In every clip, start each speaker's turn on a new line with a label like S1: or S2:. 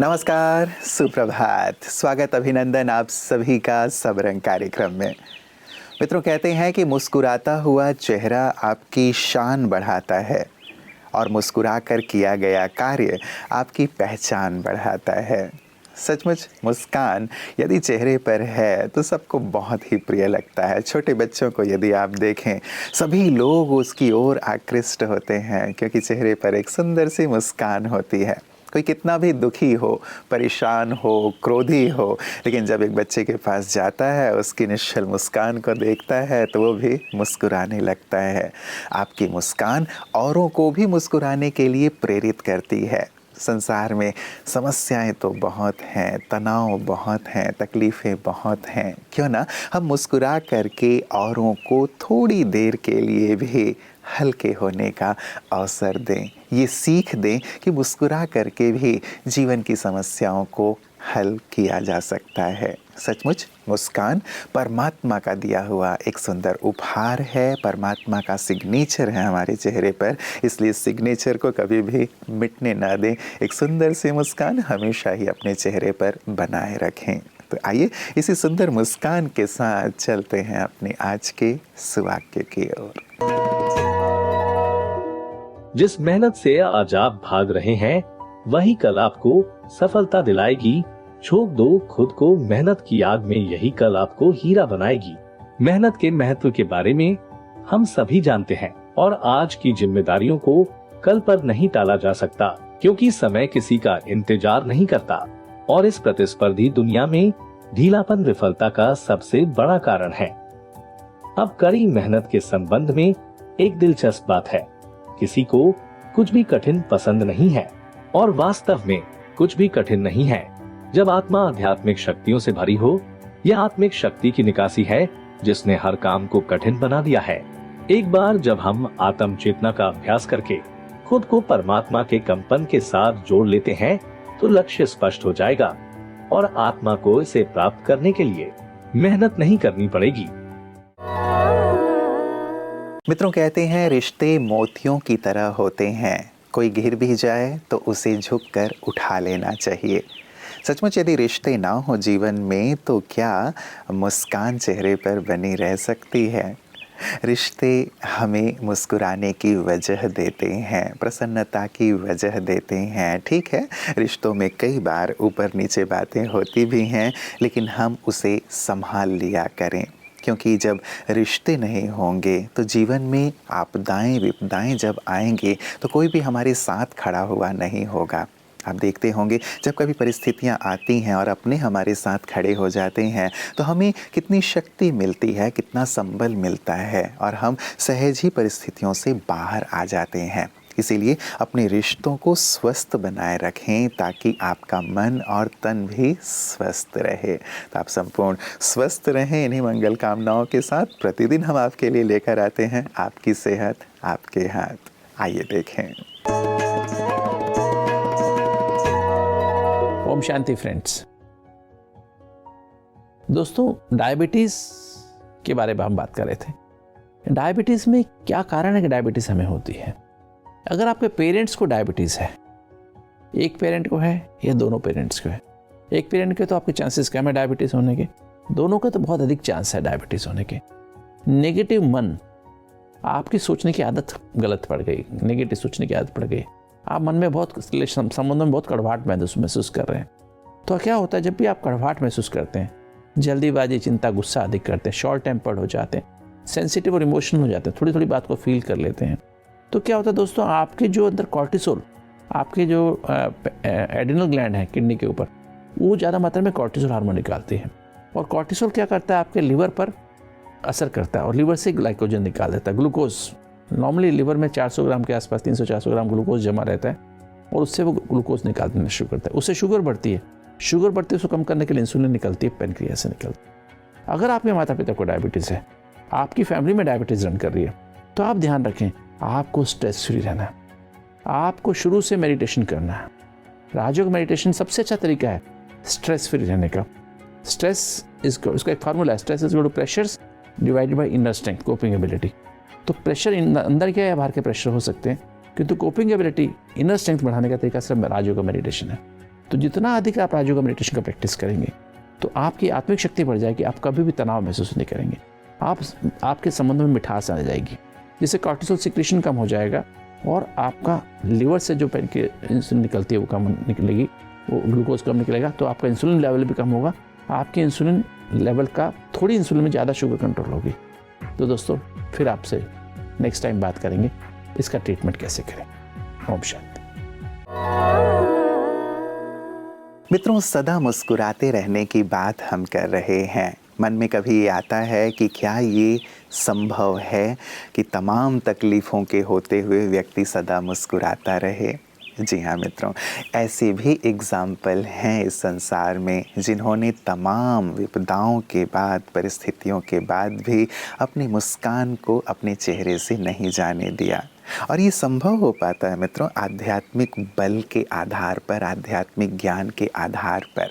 S1: नमस्कार, सुप्रभात, स्वागत अभिनंदन आप सभी का सब रंग कार्यक्रम में। मित्रों, कहते हैं कि मुस्कुराता हुआ चेहरा आपकी शान बढ़ाता है और मुस्कुराकर किया गया कार्य आपकी पहचान बढ़ाता है। सचमुच मुस्कान यदि चेहरे पर है तो सबको बहुत ही प्रिय लगता है। छोटे बच्चों को यदि आप देखें, सभी लोग उसकी ओर आकृष्ट होते हैं क्योंकि चेहरे पर एक सुंदर सी मुस्कान होती है। कोई कितना भी दुखी हो, परेशान हो, क्रोधी हो, लेकिन जब एक बच्चे के पास जाता है, उसकी निश्चल मुस्कान को देखता है तो वो भी मुस्कुराने लगता है। आपकी मुस्कान औरों को भी मुस्कुराने के लिए प्रेरित करती है। संसार में समस्याएं तो बहुत हैं, तनाव बहुत हैं, तकलीफ़ें बहुत हैं। क्यों ना हम मुस्कुरा करके औरों को थोड़ी देर के लिए भी हल्के होने का अवसर दें। ये सीख दें कि मुस्कुरा करके भी जीवन की समस्याओं को हल किया जा सकता है। सचमुच मुस्कान परमात्मा का दिया हुआ एक सुंदर उपहार है, परमात्मा का सिग्नेचर है हमारे चेहरे पर, इसलिए सिग्नेचर को कभी भी मिटने ना दें। एक सुंदर सी मुस्कान हमेशा ही अपने चेहरे पर बनाए रखें। तो आइए इसी सुंदर मुस्कान के साथ चलते हैं अपने आज के सुवाक्य की ओर।
S2: जिस मेहनत से आज आप भाग रहे हैं वही कल आपको सफलता दिलाएगी। झोंक दो खुद को मेहनत की आग में, यही कल आपको हीरा बनाएगी। मेहनत के महत्व के बारे में हम सभी जानते हैं और आज की जिम्मेदारियों को कल पर नहीं टाला जा सकता क्योंकि समय किसी का इंतजार नहीं करता और इस प्रतिस्पर्धी दुनिया में ढीलापन विफलता का सबसे बड़ा कारण है। अब कड़ी मेहनत के संबंध में एक दिलचस्प बात है, किसी को कुछ भी कठिन पसंद नहीं है और वास्तव में कुछ भी कठिन नहीं है। जब आत्मा आध्यात्मिक शक्तियों से भरी हो, यह आत्मिक शक्ति की निकासी है जिसने हर काम को कठिन बना दिया है। एक बार जब हम आत्म चेतना का अभ्यास करके खुद को परमात्मा के कंपन के साथ जोड़ लेते हैं तो लक्ष्य स्पष्ट हो जाएगा और आत्मा को इसे प्राप्त करने के लिए मेहनत नहीं करनी पड़ेगी।
S1: मित्रों, कहते हैं रिश्ते मोतियों की तरह होते हैं, कोई गिर भी जाए तो उसे झुककर उठा लेना चाहिए। सचमुच यदि रिश्ते ना हो जीवन में तो क्या मुस्कान चेहरे पर बनी रह सकती है? रिश्ते हमें मुस्कुराने की वजह देते हैं, प्रसन्नता की वजह देते हैं। ठीक है, रिश्तों में कई बार ऊपर नीचे बातें होती भी हैं, लेकिन हम उसे संभाल लिया करें क्योंकि जब रिश्ते नहीं होंगे तो जीवन में आपदाएं विपदाएं जब आएंगे तो कोई भी हमारे साथ खड़ा हुआ नहीं होगा। आप देखते होंगे जब कभी परिस्थितियां आती हैं और अपने हमारे साथ खड़े हो जाते हैं तो हमें कितनी शक्ति मिलती है, कितना संबल मिलता है और हम सहज ही परिस्थितियों से बाहर आ जाते हैं। इसीलिए अपने रिश्तों को स्वस्थ बनाए रखें ताकि आपका मन और तन भी स्वस्थ रहे। तो आप संपूर्ण स्वस्थ रहें। इन्हीं मंगल कामनाओं के साथ प्रतिदिन हम आपके लिए लेकर आते हैं आपकी सेहत आपके हाथ। आइए देखें।
S3: ओम शांति फ्रेंड्स। दोस्तों, डायबिटीज के बारे में हम बात कर रहे थे। डायबिटीज में क्या कारण है कि डायबिटीज हमें होती है? अगर आपके पेरेंट्स को डायबिटीज है, एक पेरेंट को है या दोनों पेरेंट्स को है, एक पेरेंट के तो आपके चांसेस कम है डायबिटीज होने के, दोनों का तो बहुत अधिक चांस है डायबिटीज होने के। नेगेटिव मन, आपकी सोचने की आदत गलत पड़ गई, नेगेटिव सोचने की आदत पड़ गई, आप मन में बहुत संबंधों में बहुत कड़वाहट महसूस कर रहे हैं। तो क्या होता है, जब भी आप कड़वाहट महसूस करते हैं, जल्दीबाजी, चिंता, गुस्सा अधिक करते हैं, शॉर्ट टेम्पर्ड हो जाते हैं, सेंसिटिव और इमोशनल हो जाते हैं, थोड़ी थोड़ी बात को फील कर लेते हैं, तो क्या होता है दोस्तों, आपके जो अंदर कॉर्टिसोल, आपके जो एड्रिनल ग्लैंड है किडनी के ऊपर, वो ज़्यादा मात्रा में कॉर्टिसोल हार्मोन निकालती है और कॉर्टिसोल क्या करता है, आपके लीवर पर असर करता है और लीवर से ग्लाइकोजन निकाल देता है, ग्लूकोज। नॉर्मली लीवर में 400 ग्राम के आसपास 300-400 ग्राम ग्लूकोज जमा रहता है और उससे वो ग्लूकोज निकालना शुरू करता है। उससे शुगर बढ़ती है, शुगर बढ़ती है, उसको कम करने के लिए इंसुलिन निकलती है, पेनक्रियास से निकलती है। अगर आपके माता पिता को डायबिटीज़ है, आपकी फैमिली में डायबिटीज़ रन कर रही है, तो आप ध्यान रखें, आपको स्ट्रेस फ्री रहना है, आपको शुरू से मेडिटेशन करना है। राजयोग मेडिटेशन सबसे अच्छा तरीका है स्ट्रेस फ्री रहने का। स्ट्रेस उसका एक फार्मूला है, stress is equal to pressures divided by inner strength, coping ability. तो प्रेशर अंदर क्या है, बाहर के प्रेशर हो सकते हैं, किंतु कोपिंग एबिलिटी, इनर स्ट्रेंथ बढ़ाने का तरीका सिर्फ राजयोग मेडिटेशन है। तो जितना अधिक आप राजयोगा मेडिटेशन का प्रैक्टिस करेंगे तो आपकी आत्मिक शक्ति बढ़ जाएगी, आप कभी भी तनाव महसूस नहीं करेंगे, आपके संबंध में मिठास आ जाएगी, जिससे कॉर्टिसोल सिक्रीशन कम हो जाएगा और आपका लिवर से जो पेन की इंसुलिन निकलती है वो कम निकलेगी, वो ग्लूकोज कम निकलेगा, तो आपका इंसुलिन लेवल भी कम होगा, आपके इंसुलिन लेवल का थोड़ी इंसुलिन में ज़्यादा शुगर कंट्रोल होगी। तो दोस्तों फिर आपसे नेक्स्ट टाइम बात करेंगे इसका ट्रीटमेंट कैसे करें। ओम शांति।
S1: मित्रों, सदा मुस्कुराते रहने की बात हम कर रहे हैं। मन में कभी ये आता है कि क्या ये संभव है कि तमाम तकलीफ़ों के होते हुए व्यक्ति सदा मुस्कुराता रहे? जी हाँ मित्रों, ऐसे भी एग्ज़ाम्पल हैं इस संसार में जिन्होंने तमाम विपदाओं के बाद, परिस्थितियों के बाद भी अपनी मुस्कान को अपने चेहरे से नहीं जाने दिया। और ये संभव हो पाता है मित्रों आध्यात्मिक बल के आधार पर, आध्यात्मिक ज्ञान के आधार पर।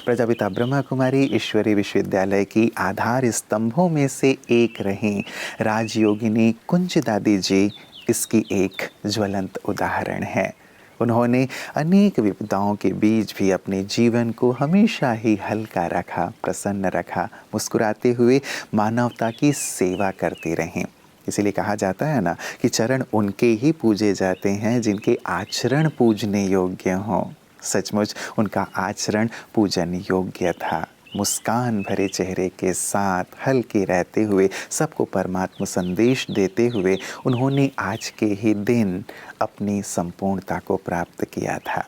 S1: प्रजापिता ब्रह्मा कुमारी ईश्वरीय विश्वविद्यालय की आधार स्तंभों में से एक रहीं राजयोगिनी कुंज दादी जी इसकी एक ज्वलंत उदाहरण है। उन्होंने अनेक विपदाओं के बीच भी अपने जीवन को हमेशा ही हल्का रखा, प्रसन्न रखा, मुस्कुराते हुए मानवता की सेवा करती रहीं। इसीलिए कहा जाता है ना कि चरण उनके ही पूजे जाते हैं जिनके आचरण पूजने योग्य हों। सचमुच उनका आचरण पूजन योग्य था। मुस्कान भरे चेहरे के साथ हल्के रहते हुए, सबको परमात्मा संदेश देते हुए उन्होंने आज के ही दिन अपनी संपूर्णता को प्राप्त किया था।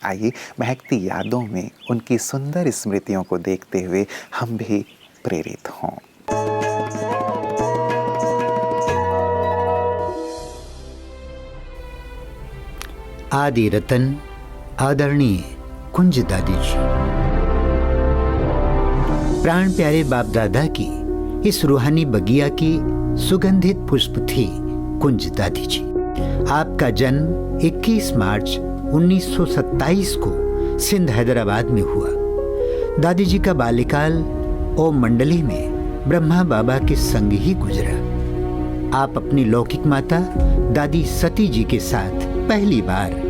S1: आइए महकती यादों में उनकी सुंदर स्मृतियों को देखते हुए हम भी प्रेरित हों।
S4: आदि रतन आदरणीय कुंज दादी जी, प्राण प्यारे बाप दादा की इस रूहानी बगिया की सुगंधित पुष्प थी कुंज दादी जी। आपका जन्म 21 मार्च 1927 को सिंध हैदराबाद में हुआ। दादी जी का बाल्यकाल ओम मंडली में ब्रह्मा बाबा के संग ही गुजरा। आप अपनी लौकिक माता दादी सती जी के साथ पहली बार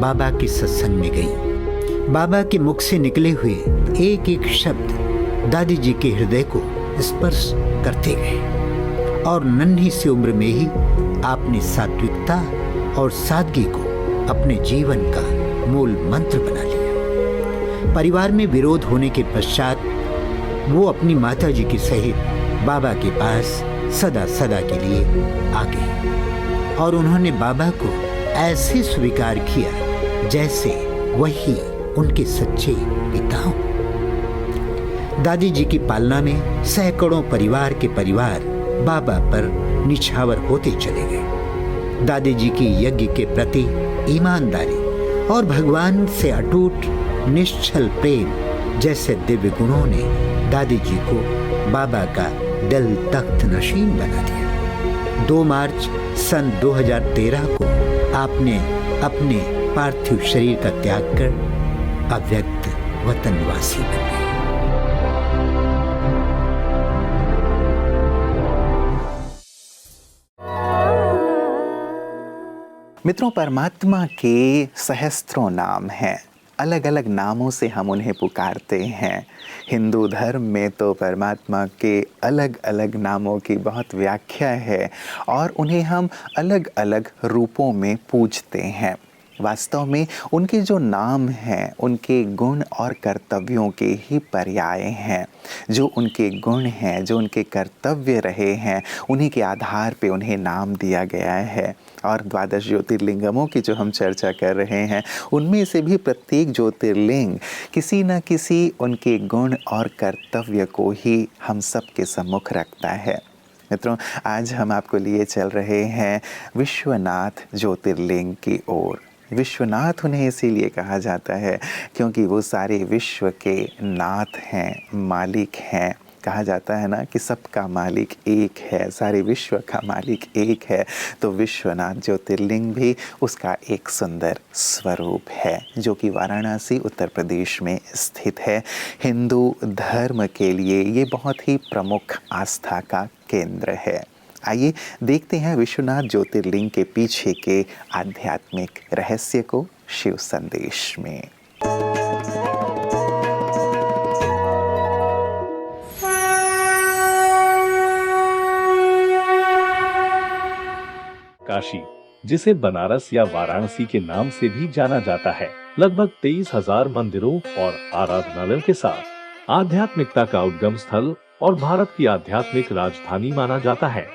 S4: बाबा के सत्संग में गई। बाबा के मुख से निकले हुए एक एक शब्द दादी जी के हृदय को स्पर्श करते गए और नन्ही सी उम्र में ही आपने सात्विकता और सादगी को अपने जीवन का मूल मंत्र बना लिया। परिवार में विरोध होने के पश्चात वो अपनी माता जी के सहित बाबा के पास सदा सदा के लिए आ गए और उन्होंने बाबा को ऐसे स्वीकार किया जैसे वही उनके सच्चे पिता हों। दादी जी की पालना में सैकड़ों परिवार के परिवार बाबा पर निछावर होते चले गए। दादी जी की यज्ञ के प्रति ईमानदारी और भगवान से अटूट निश्चल प्रेम जैसे दिव्य गुणों ने दादी जी को बाबा का दिल तख्त नशीन बना दिया। 2 मार्च सन 2013 को आपने अपने पार्थिव शरीर का त्याग कर अव्यक्त वतनवासी बन गए।
S1: मित्रों, परमात्मा के सहस्त्रों नाम हैं। अलग अलग नामों से हम उन्हें पुकारते हैं। हिंदू धर्म में तो परमात्मा के अलग अलग नामों की बहुत व्याख्या है और उन्हें हम अलग अलग रूपों में पूजते हैं। वास्तव में उनके जो नाम हैं उनके गुण और कर्तव्यों के ही पर्याय हैं। जो उनके गुण हैं, जो उनके कर्तव्य रहे हैं, उन्हीं के आधार पे उन्हें नाम दिया गया है। और 12 ज्योतिर्लिंगमों की जो हम चर्चा कर रहे हैं उनमें से भी प्रत्येक ज्योतिर्लिंग किसी न किसी उनके गुण और कर्तव्य को ही हम सब के सम्मुख रखता है। मित्रों, आज हम आपको लिए चल रहे हैं विश्वनाथ ज्योतिर्लिंग की ओर। विश्वनाथ उन्हें इसीलिए कहा जाता है क्योंकि वो सारे विश्व के नाथ हैं, मालिक हैं। कहा जाता है ना कि सबका मालिक एक है, सारे विश्व का मालिक एक है। तो विश्वनाथ ज्योतिर्लिंग भी उसका एक सुंदर स्वरूप है जो कि वाराणसी उत्तर प्रदेश में स्थित है। हिंदू धर्म के लिए ये बहुत ही प्रमुख आस्था का केंद्र है। आइए देखते हैं विश्वनाथ ज्योतिर्लिंग के पीछे के आध्यात्मिक रहस्य को शिव संदेश में।
S2: काशी, जिसे बनारस या वाराणसी के नाम से भी जाना जाता है, लगभग 23,000 मंदिरों और आराधनालयों के साथ आध्यात्मिकता का उद्गम स्थल और भारत की आध्यात्मिक राजधानी माना जाता है।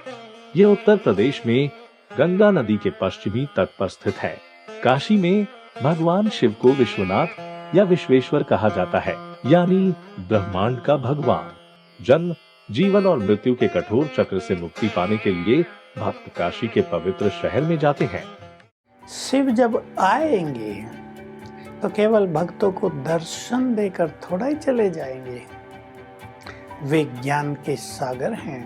S2: ये उत्तर प्रदेश में गंगा नदी के पश्चिमी तट पर स्थित है। काशी में भगवान शिव को विश्वनाथ या विश्वेश्वर कहा जाता है, यानी ब्रह्मांड का भगवान। जन्म, जीवन और मृत्यु के कठोर चक्र से मुक्ति पाने के लिए भक्त काशी के पवित्र शहर में जाते हैं।
S5: शिव जब आएंगे तो केवल भक्तों को दर्शन देकर थोड़ा ही चले जाएंगे। वे ज्ञान के सागर हैं,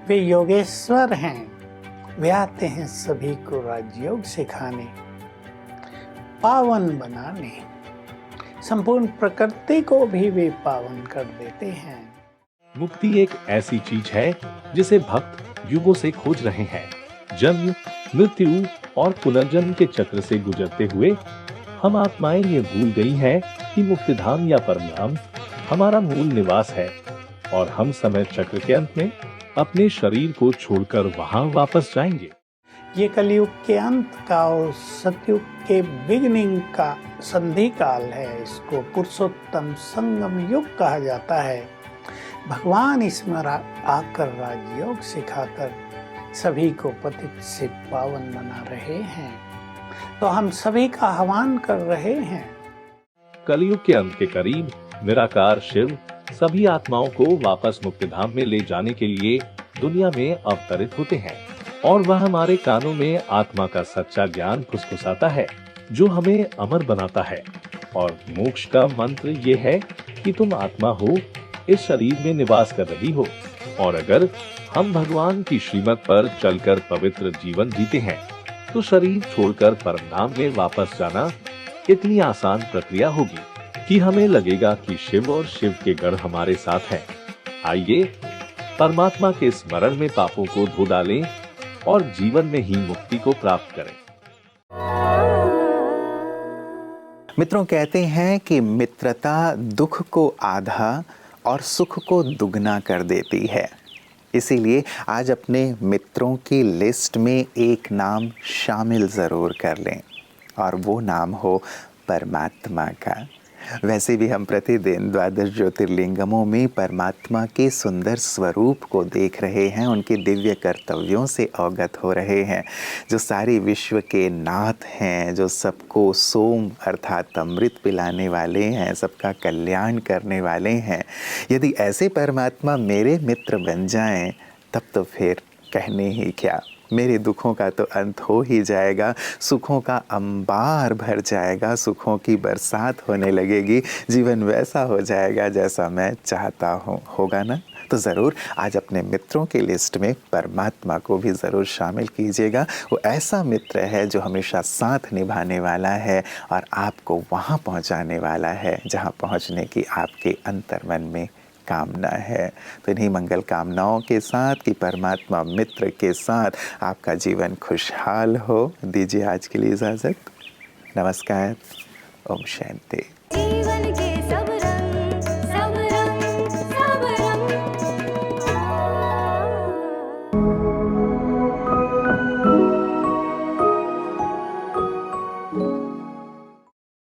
S5: वे योगेश्वर हैं। वे आते हैं सभी को राजयोग सिखाने, पावन बनाने। संपूर्ण प्रकृति को भी वे पावन कर देते हैं।
S2: मुक्ति एक ऐसी चीज है जिसे भक्त युगों से खोज रहे हैं। जन्म, मृत्यु और पुनर्जन्म के चक्र से गुजरते हुए हम आत्माएं ये भूल गई हैं कि मुक्तिधाम या परमधाम हमारा मूल निवास है और हम समय चक्र के अंत में अपने शरीर को छोड़कर वहां वापस जाएंगे।
S5: ये कलयुग के अंत का और सतयुग के बिगनिंग का संधि काल है। इसको पुरुषोत्तम संगम युग कहा जाता है। भगवान इसमें आकर राजयोग सिखाकर सभी को पतित से पावन बना रहे हैं, तो हम सभी का आह्वान कर रहे हैं।
S2: कलयुग के अंत के करीब निराकार शिव सभी आत्माओं को वापस मुक्तिधाम में ले जाने के लिए दुनिया में अवतरित होते हैं और वह हमारे कानों में आत्मा का सच्चा ज्ञान फुसफुसाता है, जो हमें अमर बनाता है। और मोक्ष का मंत्र ये है कि तुम आत्मा हो, इस शरीर में निवास कर रही हो, और अगर हम भगवान की श्रीमत पर चलकर पवित्र जीवन जीते हैं तो शरीर छोड़कर परमधाम में वापस जाना इतनी आसान प्रक्रिया होगी कि हमें लगेगा कि शिव और शिव के गण हमारे साथ हैं। आइए परमात्मा के स्मरण में पापों को धो डालें और जीवन में ही मुक्ति को प्राप्त करें।
S1: मित्रों, कहते हैं कि मित्रता दुख को आधा और सुख को दुगना कर देती है। इसीलिए आज अपने मित्रों की लिस्ट में एक नाम शामिल ज़रूर कर लें, और वो नाम हो परमात्मा का। वैसे भी हम प्रतिदिन 12 ज्योतिर्लिंगमों में परमात्मा के सुंदर स्वरूप को देख रहे हैं, उनके दिव्य कर्तव्यों से अवगत हो रहे हैं, जो सारी विश्व के नाथ हैं, जो सबको सोम अर्थात अमृत पिलाने वाले हैं, सबका कल्याण करने वाले हैं। यदि ऐसे परमात्मा मेरे मित्र बन जाएं, तब तो फिर कहने ही क्या, मेरे दुखों का तो अंत हो ही जाएगा, सुखों का अंबार भर जाएगा, सुखों की बरसात होने लगेगी, जीवन वैसा हो जाएगा जैसा मैं चाहता हूँ। होगा ना? तो ज़रूर आज अपने मित्रों की लिस्ट में परमात्मा को भी ज़रूर शामिल कीजिएगा। वो ऐसा मित्र है जो हमेशा साथ निभाने वाला है और आपको वहाँ पहुँचाने वाला है जहाँ पहुँचने की आपके अंतर्मन में कामना है। तो इन्हीं मंगल कामनाओं के साथ कि परमात्मा मित्र के साथ आपका जीवन खुशहाल हो, दीजिए आज के लिए इजाज़त। नमस्कार। ओम शांति।
S6: जीवन के